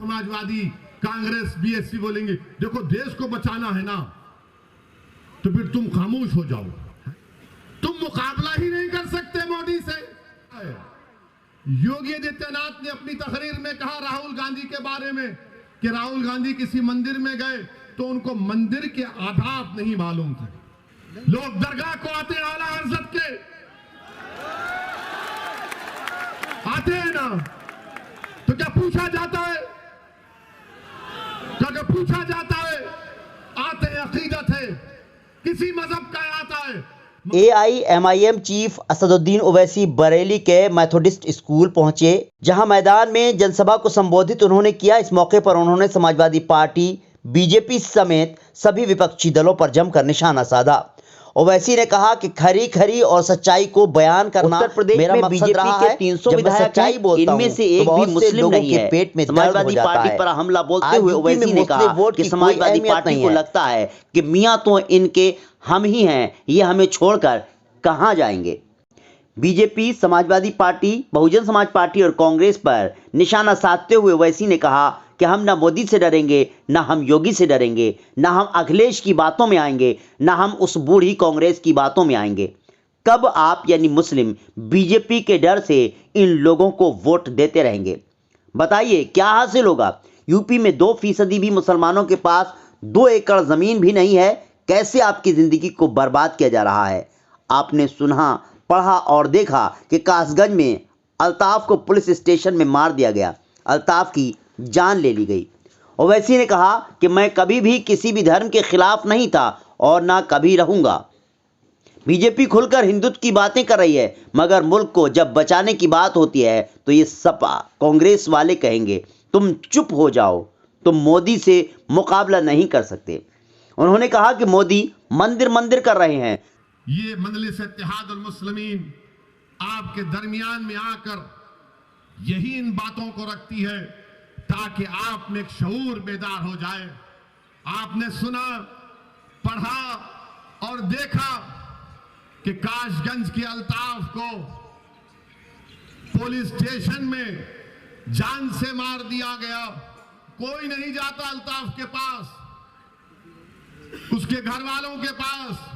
Samajwadi, Congress, BSP बोलेंगे देखो देश को बचाना है ना, तो फिर तुम खामोश हो जाओ। तुम मुकाबला ही नहीं कर सकते मोदी से। योगी आदित्यनाथ ने अपनी तकरीर में कहा राहुल गांधी के बारे में कि राहुल गांधी किसी मंदिर में गए तो उनको मंदिर के आदाब नहीं मालूम थे। लोग दरगाह को आते आला हज़रत के आते हैं ना, तो क्या पूछा जाता है? क्या पूछा जाता है? आते हैं, अकीदत है, किसी मजहब का आता है। AIMIM चीफ असदुद्दीन ओवैसी बरेली के मेथोडिस्ट स्कूल पहुंचे, जहां मैदान में जनसभा को संबोधित उन्होंने किया। इस मौके पर उन्होंने समाजवादी पार्टी, बीजेपी समेत सभी विपक्षी दलों पर जमकर निशाना साधा। ओवैसी ने कहा कि खरी खरी और सच्चाई को बयान करना उत्तर प्रदेश मेरा में बीजेपी के 300 विधायक हैं, इनमें से एक भी मुस्लिम नहीं है। पेट में समाजवादी पार्टी पर हमला बोलते हुए ओवैसी ने कहा कि समाजवादी पार्टी को लगता है कि मियां तो इनके हम ही हैं, ये हमें छोड़कर कहां जाएंगे। BJP, Samajwadi party, Bahujan Samaj party और कांग्रेस पर निशाना साधते हुए ओवैसी ने कहा कि हम ना मोदी से डरेंगे, ना हम योगी से डरेंगे, ना हम अखिलेश की बातों में आएंगे, ना हम उस बूढ़ी कांग्रेस की बातों में आएंगे। कब आप यानी मुस्लिम बीजेपी के डर से इन लोगों को वोट देते रहेंगे? बताइए क्या हासिल होगा? यूपी में 2% भी मुसलमानों के पास 2 एकड़ जमीन भी नहीं है। कैसे आपकी जिंदगी को बर्बाद किया जा रहा है? आपने सुना, पढ़ा और देखा कि कासगंज में अल्ताफ को पुलिस स्टेशन में मार दिया गया, अल्ताफ की जान ले ली गई। ओवैसी ने कहा कि मैं कभी भी किसी भी धर्म के खिलाफ नहीं था और ना कभी रहूंगा। बीजेपी खुलकर हिंदुत्व की बातें कर रही है, मगर मुल्क को जब बचाने की बात होती है तो ये सपा कांग्रेस वाले कहेंगे तुम चुप हो जाओ, तुम मोदी से मुकाबला नहीं कर सकते। उन्होंने कहा कि मोदी मंदिर मंदिर कर रहे हैं। ये मजलिस इत्तेहादुल मुस्लिमीन आपके दरमियान में आकर यही इन बातों को रखती है ताकि आप में एक शऊर बेदार हो जाए। आपने सुना, पढ़ा और देखा कि कासगंज के अल्ताफ को पुलिस स्टेशन में जान से मार दिया गया। कोई नहीं जाता अल्ताफ के पास, उसके घर वालों के पास।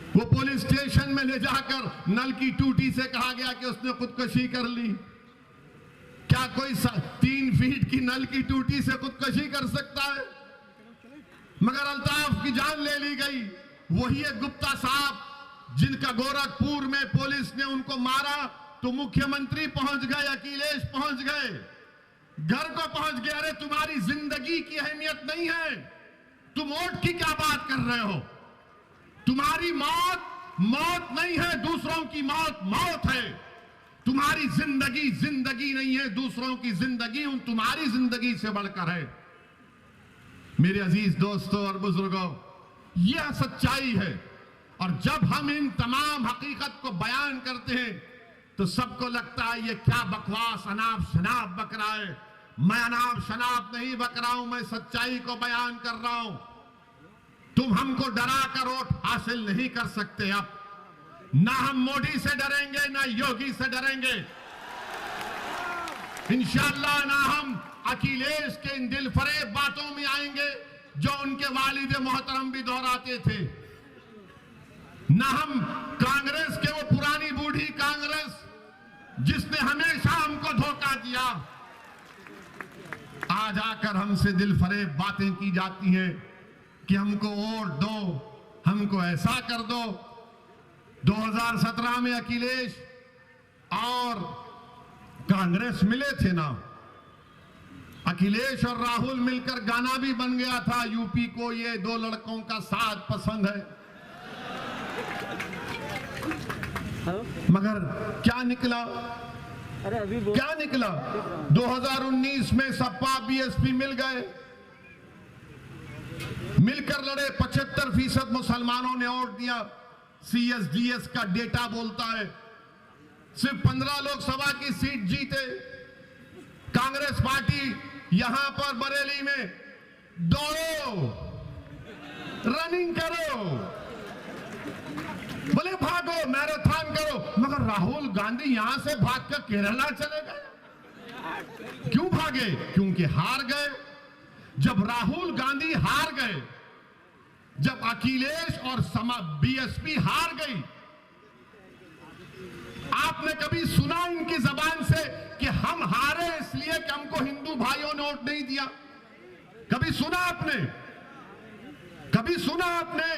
वो पुलिस स्टेशन में ले जाकर नल की टूटी से कहा गया कि उसने खुदकुशी कर ली। क्या कोई 3 फीट की नल की टूटी से खुदकुशी कर सकता है? मगर अल्ताफ की जान ले ली गई। वही एक गुप्ता साहब जिनका गोरखपुर में पुलिस ने उनको मारा तो मुख्यमंत्री पहुंच गए, अखिलेश पहुंच गए, घर को पहुंच गए। अरे तुम्हारी जिंदगी की अहमियत नहीं है, तुम वोट की क्या बात कर रहे हो? तुम्हारी मौत मौत नहीं है, दूसरों की मौत मौत है। तुम्हारी जिंदगी जिंदगी नहीं है, दूसरों की जिंदगी उन तुम्हारी जिंदगी से बढ़कर है। मेरे अजीज दोस्तों और बुजुर्गों, यह सच्चाई है। और जब हम इन तमाम हकीकत को बयान करते हैं तो सबको लगता है ये क्या बकवास अनाप शनाप बक रहा है। मैं अनाप शनाप नहीं बक रहा हूं, मैं सच्चाई को बयान कर रहा हूं। तुम हमको डरा कर वोट हासिल नहीं कर सकते। अब ना हम मोदी से डरेंगे, ना योगी से डरेंगे, इंशाअल्लाह ना हम अखिलेश के इन दिलफरेब बातों में आएंगे जो उनके वालिद मोहतरम भी दोहराते थे। ना हम कांग्रेस के वो पुरानी बूढ़ी कांग्रेस जिसने हमेशा हमको धोखा दिया। आज आकर हमसे दिलफरेब बातें की जाती हैं कि हमको वोट दो, हमको ऐसा कर दो। 2017 में अखिलेश और कांग्रेस मिले थे ना, अखिलेश और राहुल मिलकर गाना भी बन गया था, यूपी को ये 2 लड़कों का साथ पसंद है। मगर क्या निकला? क्या निकला? 2019 में सपा बीएसपी मिल गए, मिलकर लड़े। 75% मुसलमानों ने वोट दिया। CSDS का डेटा बोलता है सिर्फ 15 लोकसभा की सीट जीते। कांग्रेस पार्टी यहां पर बरेली में दौड़ो, रनिंग करो, बोले भागो, मैराथन करो, मगर राहुल गांधी यहां से भागकर केरला चले गए। क्यों भागे? क्योंकि हार गए। जब राहुल गांधी हार गए, जब अखिलेश और बीएसपी हार गई, आपने कभी सुना इनकी जबान से कि हम हारे इसलिए कि हमको हिंदू भाइयों ने वोट नहीं दिया? कभी सुना आपने? कभी सुना आपने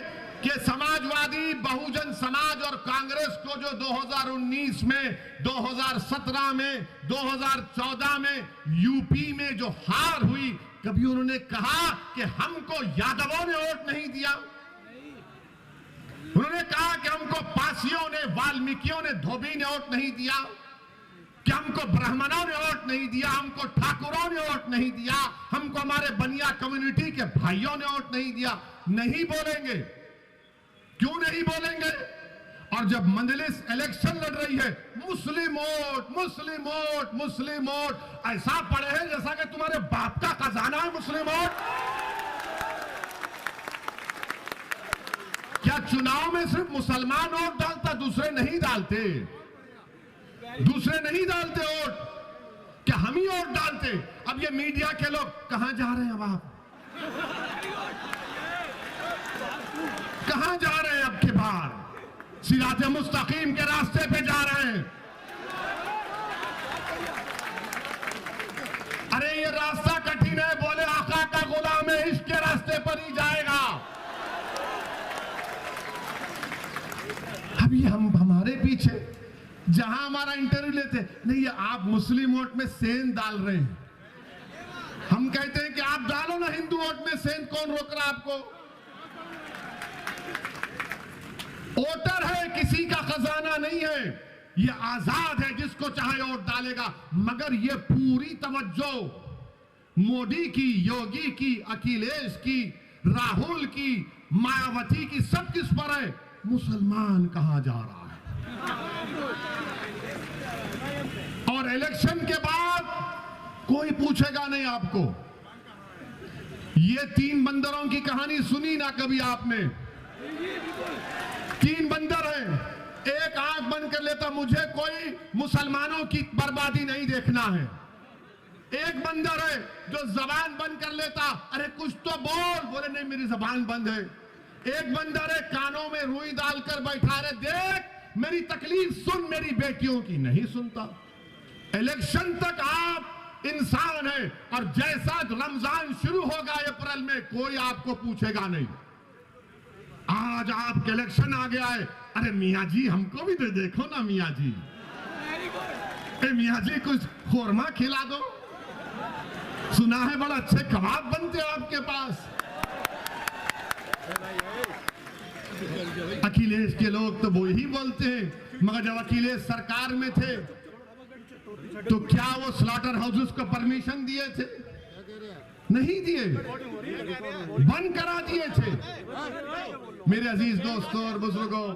कि समाजवादी, बहुजन समाज और कांग्रेस को जो 2019 में, 2017 में, 2014 में यूपी में जो हार हुई, कभी उन्होंने कहा कि हमको यादवों ने वोट नहीं दिया? उन्होंने कहा कि हमको पासियों ने, वाल्मीकियों ने, धोबी ने वोट नहीं दिया? कि हमको ब्राह्मणों ने वोट नहीं दिया, हमको ठाकुरों ने वोट नहीं दिया, हमको हमारे बनिया कम्युनिटी के भाइयों ने वोट नहीं दिया? नहीं बोलेंगे। क्यों नहीं बोलेंगे? और जब मंजलिस इलेक्शन लड़ रही है, मुस्लिम वोट, मुस्लिम वोट, मुस्लिम वोट, ऐसा पड़े हैं जैसा कि तुम्हारे बाप का खजाना है मुस्लिम वोट। क्या चुनाव में सिर्फ मुसलमान वोट डालता, दूसरे नहीं डालते? दूसरे नहीं डालते वोट? क्या हम ही वोट डालते? अब ये मीडिया के लोग कहां जा रहे हैं? अब आप कहां जा रहे हैं? अब की बार सिराते मुस्तकीम के रास्ते पे जा रहे हैं। अरे ये रास्ता कठिन है, बोले आका का गुलाम है, इश्क के रास्ते पर ही जाएगा। अभी हम हमारे पीछे जहां हमारा इंटरव्यू लेते, नहीं ये आप मुस्लिम वोट में सेंध डाल रहे हैं। हम कहते हैं कि आप डालो ना हिंदू वोट में सेंध, कौन रोक रहा आपको? वोटर है, किसी का खजाना नहीं है, ये आजाद है, जिसको चाहे वोट डालेगा। मगर ये पूरी तवज्जो मोदी की, योगी की, अखिलेश की, राहुल की, मायावती की, सब किस पर है? मुसलमान कहां जा रहा है? और इलेक्शन के बाद कोई पूछेगा नहीं आपको। ये 3 बंदरों की कहानी सुनी ना कभी आपने? 3 बंदर हैं, एक आंख बंद कर लेता, मुझे कोई मुसलमानों की बर्बादी नहीं देखना है। एक बंदर है जो जबान बंद कर लेता, अरे कुछ तो बोल, बोले नहीं मेरी जबान बंद है। एक बंदर है कानों में रुई डालकर बैठा, रहे देख मेरी तकलीफ सुन, मेरी बेटियों की, नहीं सुनता। इलेक्शन तक आप इंसान है, और जैसा रमजान शुरू होगा अप्रैल में, कोई आपको पूछेगा नहीं। आज आपके इलेक्शन आ गया है, अरे मियाँ जी हमको भी दे देखो ना मियाँ जी, मियाँ जी कुछ खोरमा खिला दो, सुना है बड़ा अच्छे कबाब बनते हैं आपके पास। अखिलेश के लोग तो वो ही बोलते हैं, मगर जब अखिलेश सरकार में थे तो क्या वो स्लॉटर हाउसेस को परमिशन दिए थे? नहीं दिए, बंद करा दिए थे। मेरे अजीज दोस्तों और बुजुर्गों,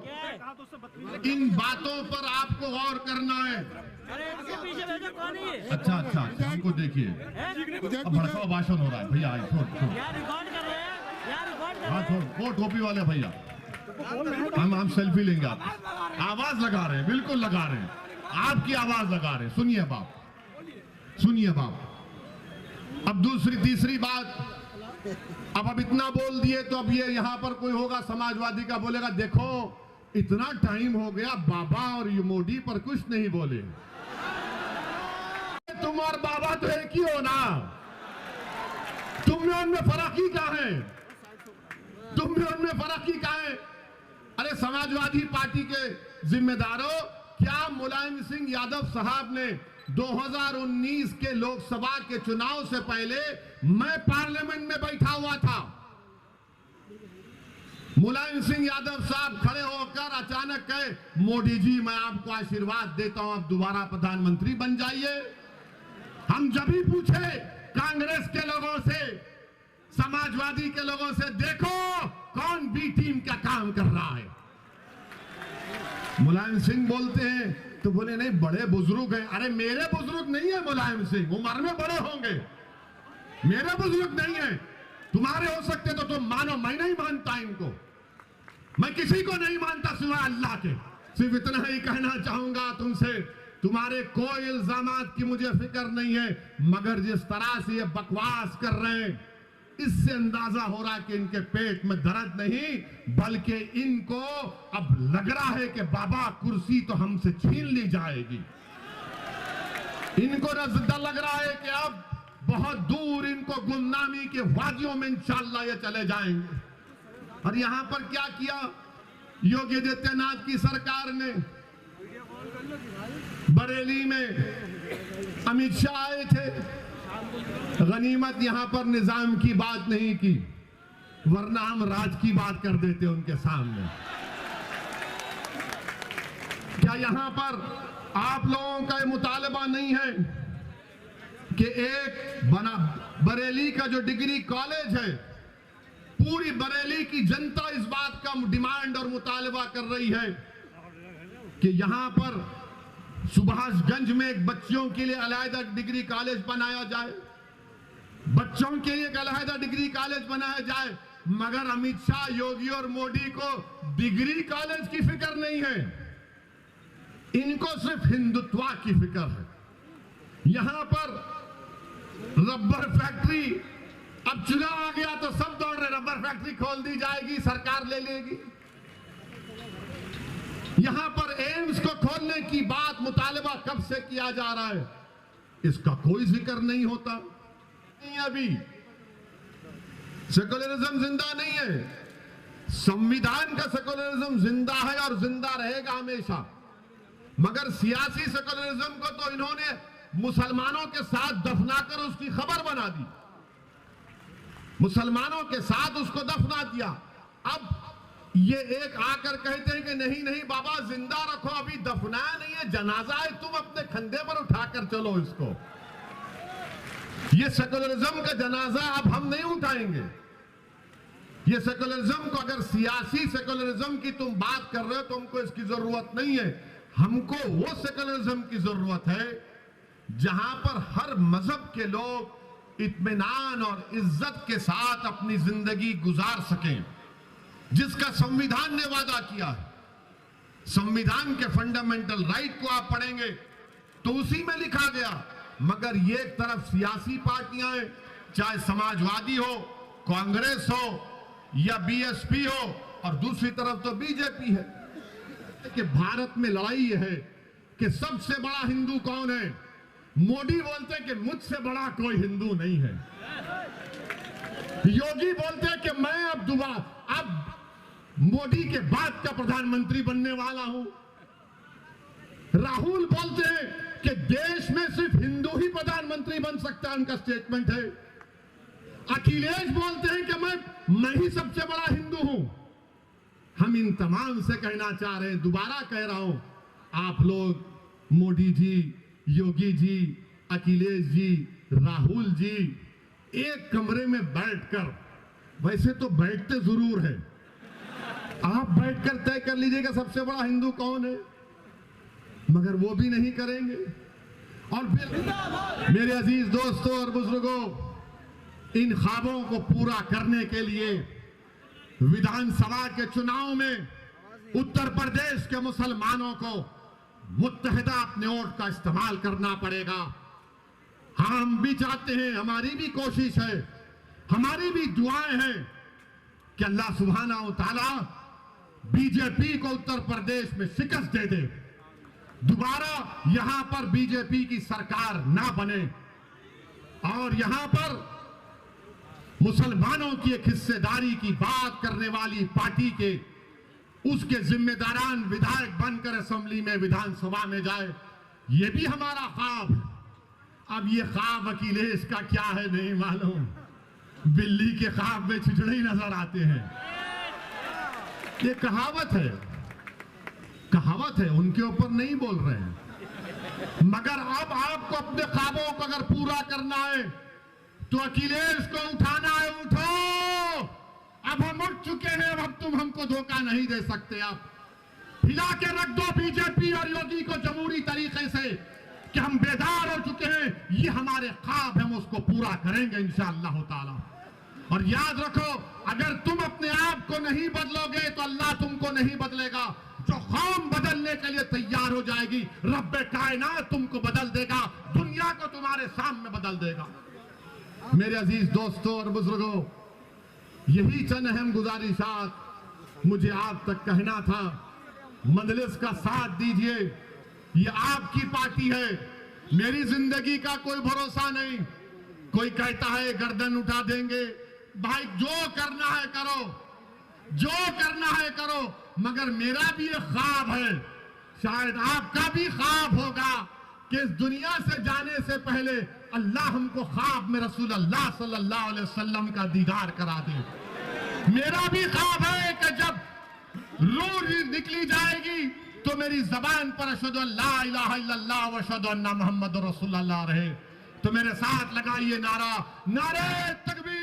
इन बातों पर आपको गौर करना है। अच्छा अच्छा अच्छा, हमको देखिए, अब भड़काऊ भाषण हो रहा है भैया, हाँ छोड़, वो टोपी वाले भैया, हम सेल्फी लेंगे। आप आवाज लगा रहे हैं, बिल्कुल लगा रहे हैं, आपकी आवाज लगा रहे हैं। सुनिए बाप, सुनिए बाप। अब दूसरी तीसरी बात, अब इतना बोल दिए तो अब ये यहाँ पर कोई होगा समाजवादी का, बोलेगा देखो इतना टाइम हो गया, बाबा और मोदी पर कुछ नहीं बोले। तुम और बाबा तो एक ही हो ना, तुम में उनमें फर्क ही क्या है? तुम में उनमें फर्क ही क्या है? अरे समाजवादी पार्टी के जिम्मेदारों, क्या मुलायम सिंह यादव साहब ने 2019 के लोकसभा के चुनाव से पहले, मैं पार्लियामेंट में बैठा हुआ था, मुलायम सिंह यादव साहब खड़े होकर अचानक कहे मोदी जी मैं आपको आशीर्वाद देता हूं, आप दोबारा प्रधानमंत्री बन जाइए। हम जब भी पूछे कांग्रेस के लोगों से, समाजवादी के लोगों से, देखो कौन बी टीम का काम कर रहा है, मुलायम सिंह बोलते हैं, तो बोले नहीं बड़े बुजुर्ग हैं। अरे मेरे बुजुर्ग नहीं है मुलायम सिंह, उम्र में बड़े होंगे, मेरे बुजुर्ग नहीं है। तुम्हारे हो सकते तो तुम मानो, मैं नहीं मानता इनको, मैं किसी को नहीं मानता सिवाय अल्लाह के। सिर्फ इतना ही कहना चाहूंगा तुमसे तुम्हारे कोई इल्जामात की मुझे फिक्र नहीं है, मगर जिस तरह से ये बकवास कर रहे हैं, इससे अंदाजा हो रहा है कि इनके पेट में दर्द नहीं, बल्कि इनको अब लग रहा है कि बाबा कुर्सी तो हमसे छीन ली जाएगी। इनको डर लग रहा है कि अब बहुत दूर इनको गुमनामी के वादियों में इंशाअल्लाह ये चले जाएंगे। और यहां पर क्या किया योगी आदित्यनाथ की सरकार ने? बरेली में अमित शाह आए थे, गनीमत यहां पर निजाम की बात नहीं की, वरना हम राज की बात कर देते उनके सामने। क्या यहां पर आप लोगों का ये मुतालबा नहीं है कि एक बरेली का जो डिग्री कॉलेज है, पूरी बरेली की जनता इस बात का डिमांड और मुतालबा कर रही है कि यहां पर सुभाषगंज में एक बच्चों के लिए अलहदा डिग्री कॉलेज बनाया जाए, बच्चों के लिए एक अलहदा डिग्री कॉलेज बनाया जाए। मगर अमित शाह, योगी और मोदी को डिग्री कॉलेज की फिक्र नहीं है, इनको सिर्फ हिंदुत्व की फिक्र है। यहां पर रबर फैक्ट्री, अब चुनाव आ गया तो सब दौड़ रहे, रबर फैक्ट्री खोल दी जाएगी, सरकार ले लेगी। यहां पर एम्स को खोलने की बात मुतालबा कब से किया जा रहा है, इसका कोई जिक्र नहीं होता। अभी सेकुलरिज्म जिंदा नहीं है, संविधान का सेकुलरिज्म जिंदा है और जिंदा रहेगा हमेशा। मगर सियासी सेकुलरिज्म को तो इन्होंने मुसलमानों के साथ दफनाकर उसकी खबर बना दी, मुसलमानों के साथ उसको दफना दिया। अब ये एक आकर कहते हैं कि नहीं नहीं बाबा जिंदा रखो, अभी दफनाया नहीं है, जनाजा है, तुम अपने कंधे पर उठाकर चलो इसको। ये सेकुलरिज्म का जनाजा अब हम नहीं उठाएंगे। ये सेकुलरिज्म को, अगर सियासी सेकुलरिज्म की तुम बात कर रहे हो तो हमको इसकी जरूरत नहीं है। हमको वो सेकुलरिज्म की जरूरत है जहां पर हर मजहब के लोग इत्मीनान और इज्जत के साथ अपनी जिंदगी गुजार सकें, जिसका संविधान ने वादा किया है। संविधान के फंडामेंटल राइट को आप पढ़ेंगे तो उसी में लिखा गया। मगर ये एक तरफ सियासी पार्टियां हैं, चाहे समाजवादी हो, कांग्रेस हो या बीएसपी हो, और दूसरी तरफ तो बीजेपी है। कि भारत में लड़ाई है कि सबसे बड़ा हिंदू कौन है। मोदी बोलते हैं कि मुझसे बड़ा कोई हिंदू नहीं है, योगी बोलते हैं कि मैं अब मोदी के बाद का प्रधानमंत्री बनने वाला हूं, राहुल बोलते हैं कि देश में सिर्फ हिंदू ही प्रधानमंत्री बन सकता है, उनका स्टेटमेंट है। अखिलेश बोलते हैं कि मैं ही सबसे बड़ा हिंदू हूं। हम इन तमाम से कहना चाह रहे हैं, दोबारा कह रहा हूं, आप लोग मोदी जी, योगी जी, अखिलेश जी, राहुल जी एक कमरे में बैठकर, वैसे तो बैठते जरूर है, आप बैठकर तय कर लीजिएगा सबसे बड़ा हिंदू कौन है, मगर वो भी नहीं करेंगे। और फिर मेरे अजीज दोस्तों और बुजुर्गों, इन ख्वाबों को पूरा करने के लिए विधानसभा के चुनाव में उत्तर प्रदेश के मुसलमानों को मुत्तहिदा अपने वोट का इस्तेमाल करना पड़ेगा। हम भी चाहते हैं, हमारी भी कोशिश है, हमारी भी दुआएं हैं कि अल्लाह सुब्हाना व तआला बीजेपी को उत्तर प्रदेश में शिकस्त दे दे, दोबारा यहां पर बीजेपी की सरकार ना बने और यहां पर मुसलमानों की एक हिस्सेदारी की बात करने वाली पार्टी के उसके जिम्मेदारान विधायक बनकर असेंबली में, विधानसभा में जाए, ये भी हमारा ख्वाब है। अब ये ख्वाब अखिलेश का क्या है नहीं मालूम, बिल्ली के ख्वाब में छिछड़े ही नजर आते हैं। ये कहावत है, कहावत है, उनके ऊपर नहीं बोल रहे हैं। मगर अब आपको अपने ख्वाबों को अगर पूरा करना है तो अखिलेश को उठाना है, उठो। अब हम उठ चुके हैं, अब तुम हमको धोखा नहीं दे सकते। आप हिला के रख दो बीजेपी और योगी को जमहूरी तरीके से कि हम बेदार हो चुके हैं, ये हमारे ख्वाब, हम उसको पूरा करेंगे इंशाअल्लाह ताला। और याद रखो, अगर तुम अपने आप को नहीं बदलोगे तो अल्लाह तुमको नहीं बदलेगा। जो कौम बदलने के लिए तैयार हो जाएगी, रब्बे कायनात तुमको बदल देगा, दुनिया को तुम्हारे सामने बदल देगा। मेरे अजीज दोस्तों और बुजुर्गों, यही चंद अहम गुजारिशात मुझे आप तक कहना था। मजलिस का साथ दीजिए, ये आपकी पार्टी है, मेरी जिंदगी का कोई भरोसा नहीं। कोई कहता है गर्दन उठा देंगे, भाई जो करना है करो, जो करना है करो, मगर मेरा भी एक ख्वाब है, शायद आपका भी ख्वाब होगा कि इस दुनिया से जाने से पहले अल्लाह हमको ख्वाब में रसूल अल्लाह सल्लल्लाहु अलैहि वसल्लम का दीदार करा दे। मेरा भी ख्वाब है कि जब रूह निकली जाएगी तो मेरी जबान पर अशहदु अल्ला इलाहा इल्लल्लाह व अशहदु अन्ना मुहम्मदुर रसूलुल्लाह रहे। तो मेरे साथ लगाइए नारा, नारे तकबीर।